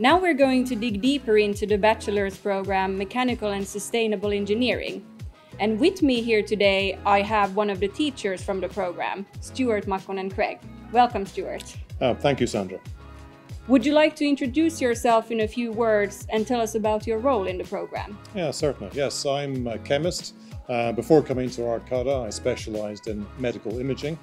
Now we're going to dig deeper into the bachelor's program, Mechanical and Sustainable Engineering. And with me here today, I have one of the teachers from the program, Stewart and Craig. Welcome, Stewart. Thank you, Sandra. Would you like to introduce yourself in a few words and tell us about your role in the program? Yeah, certainly. Yes, I'm a chemist. Before coming to Arcada, I specialized in medical imaging.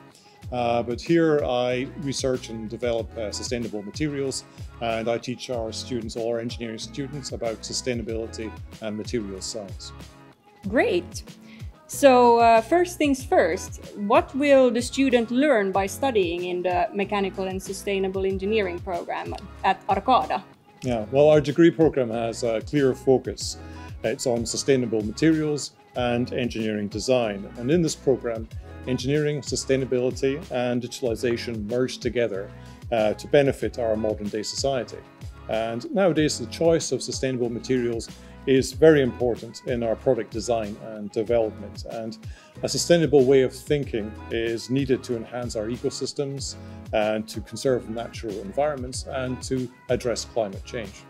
But here I research and develop sustainable materials, and I teach our students, all our engineering students, about sustainability and materials science. Great. So first things first, what will the student learn by studying in the Mechanical and Sustainable Engineering program at Arcada? Yeah, well, our degree program has a clear focus. It's on sustainable materials and engineering design. And in this program, engineering, sustainability and digitalization merge together to benefit our modern day society. And nowadays, the choice of sustainable materials is very important in our product design and development. And a sustainable way of thinking is needed to enhance our ecosystems and to conserve natural environments and to address climate change.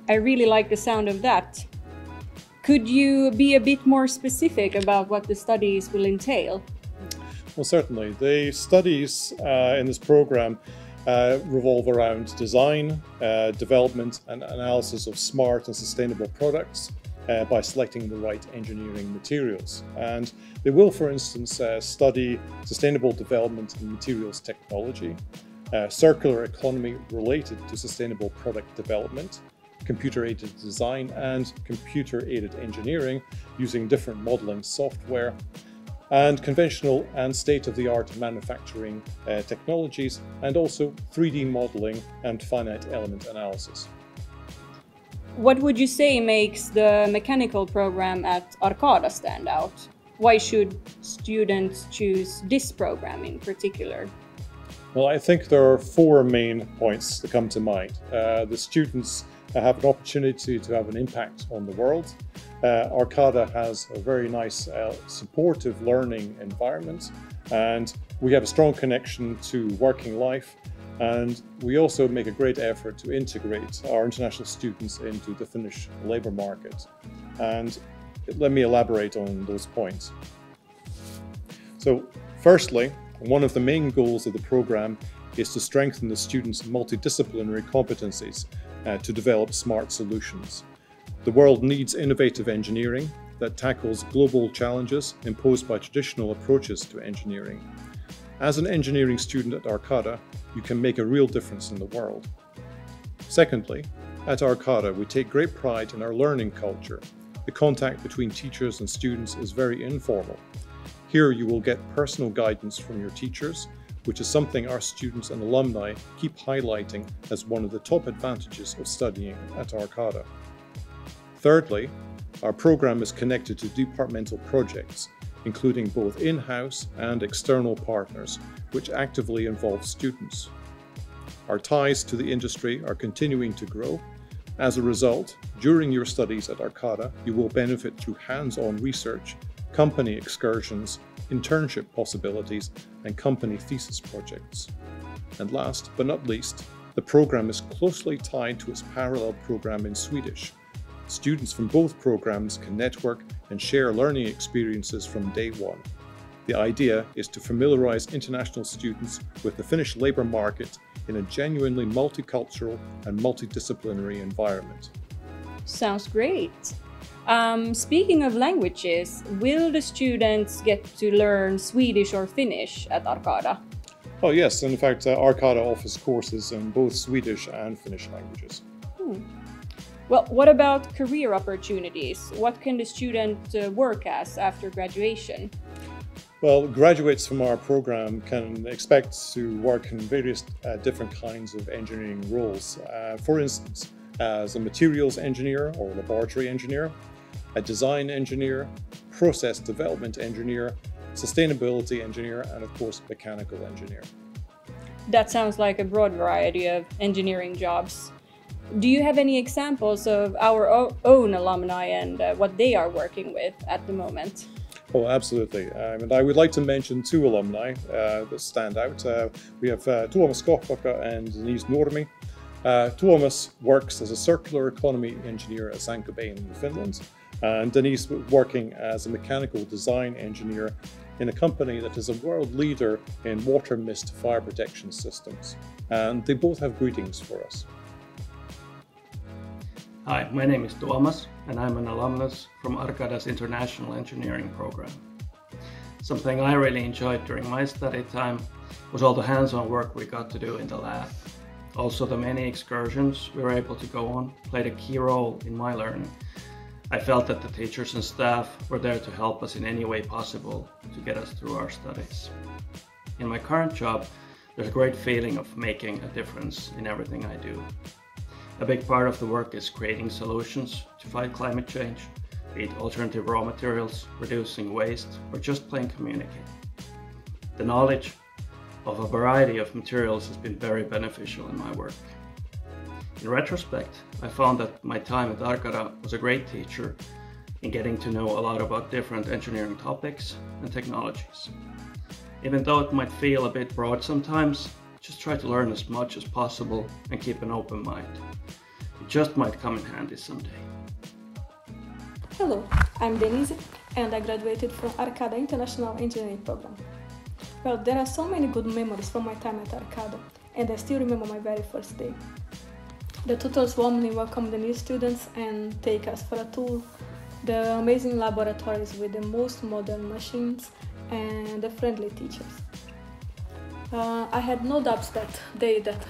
I really like the sound of that. Could you be a bit more specific about what the studies will entail? Well, certainly. The studies in this program revolve around design, development and analysis of smart and sustainable products by selecting the right engineering materials. And they will, for instance, study sustainable development in materials technology, circular economy related to sustainable product development, computer-aided design and computer-aided engineering using different modeling software, and conventional and state-of-the-art manufacturing technologies, and also 3D modeling and finite element analysis. What would you say makes the mechanical program at Arcada stand out? Why should students choose this program in particular? Well, I think there are four main points that come to mind. The students have an opportunity to have an impact on the world. Arcada has a very nice supportive learning environment, and we have a strong connection to working life, and we also make a great effort to integrate our international students into the Finnish labour market. And let me elaborate on those points. So firstly, one of the main goals of the programme is to strengthen the students' multidisciplinary competencies to develop smart solutions. The world needs innovative engineering that tackles global challenges imposed by traditional approaches to engineering. As an engineering student at Arcada, you can make a real difference in the world. Secondly, at Arcada, we take great pride in our learning culture. The contact between teachers and students is very informal. Here you will get personal guidance from your teachers, which is something our students and alumni keep highlighting as one of the top advantages of studying at Arcada. Thirdly, our program is connected to departmental projects, including both in-house and external partners, which actively involve students. Our ties to the industry are continuing to grow. As a result, during your studies at Arcada, you will benefit through hands-on research, company excursions, internship possibilities, and company thesis projects. And last but not least, the program is closely tied to its parallel program in Swedish. Students from both programs can network and share learning experiences from day one. The idea is to familiarize international students with the Finnish labour market in a genuinely multicultural and multidisciplinary environment. Sounds great. Speaking of languages, will the students get to learn Swedish or Finnish at Arcada? Oh yes, in fact, Arcada offers courses in both Swedish and Finnish languages. Well, what about career opportunities? What can the student work as after graduation? Well, graduates from our program can expect to work in various different kinds of engineering roles. For instance, as a materials engineer or laboratory engineer, a design engineer, process development engineer, sustainability engineer, and of course, mechanical engineer. That sounds like a broad variety of engineering jobs. Do you have any examples of our own alumni and what they are working with at the moment? Oh, absolutely. And I would like to mention two alumni that stand out. We have Tuomas Kohpaka and Denise Nurmi. Tuomas works as a circular economy engineer at Sankobane in Finland, and Denise working as a mechanical design engineer in a company that is a world leader in water mist fire protection systems. And they both have greetings for us. Hi, my name is Tuomas, and I'm an alumnus from Arcada's International Engineering program. Something I really enjoyed during my study time was all the hands-on work we got to do in the lab. Also, the many excursions we were able to go on played a key role in my learning. I felt that the teachers and staff were there to help us in any way possible to get us through our studies. In my current job, there's a great feeling of making a difference in everything I do. A big part of the work is creating solutions to fight climate change, be it alternative raw materials, reducing waste, or just plain communicating. The knowledge of a variety of materials has been very beneficial in my work. In retrospect, I found that my time at Arcada was a great teacher in getting to know a lot about different engineering topics and technologies. Even though it might feel a bit broad sometimes, just try to learn as much as possible and keep an open mind. It just might come in handy someday. Hello, I'm Denise and I graduated from Arcada International Engineering Program. Well, there are so many good memories from my time at Arcada, and I still remember my very first day. The tutors warmly welcomed the new students and take us for a tour. The amazing laboratories with the most modern machines and the friendly teachers. I had no doubts that day that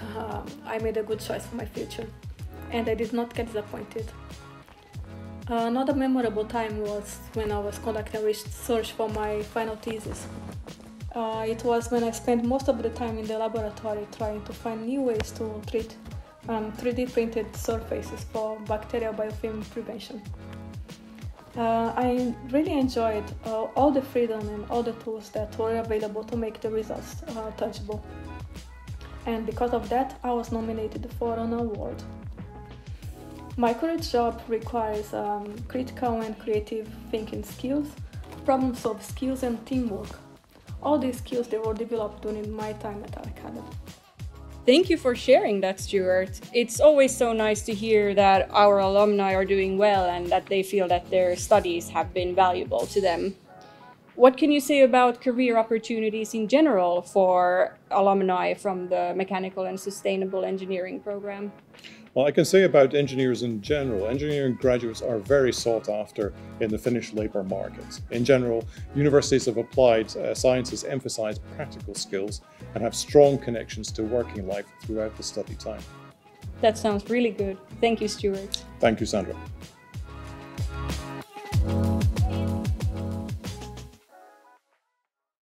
I made a good choice for my future, and I did not get disappointed. Another memorable time was when I was conducting research for my final thesis. It was when I spent most of the time in the laboratory trying to find new ways to treat 3D printed surfaces for bacterial biofilm prevention. I really enjoyed all the freedom and all the tools that were available to make the results tangible. And because of that, I was nominated for an award. My current job requires critical and creative thinking skills, problem-solving skills, and teamwork. All these skills they were developed during my time at Arcada. Thank you for sharing that, Stewart. It's always so nice to hear that our alumni are doing well and that they feel that their studies have been valuable to them. What can you say about career opportunities in general for alumni from the Mechanical and Sustainable Engineering program? Well, I can say about engineers in general, engineering graduates are very sought after in the Finnish labour market. In general, universities of applied sciences emphasise practical skills and have strong connections to working life throughout the study time. That sounds really good. Thank you, Stewart. Thank you, Sandra.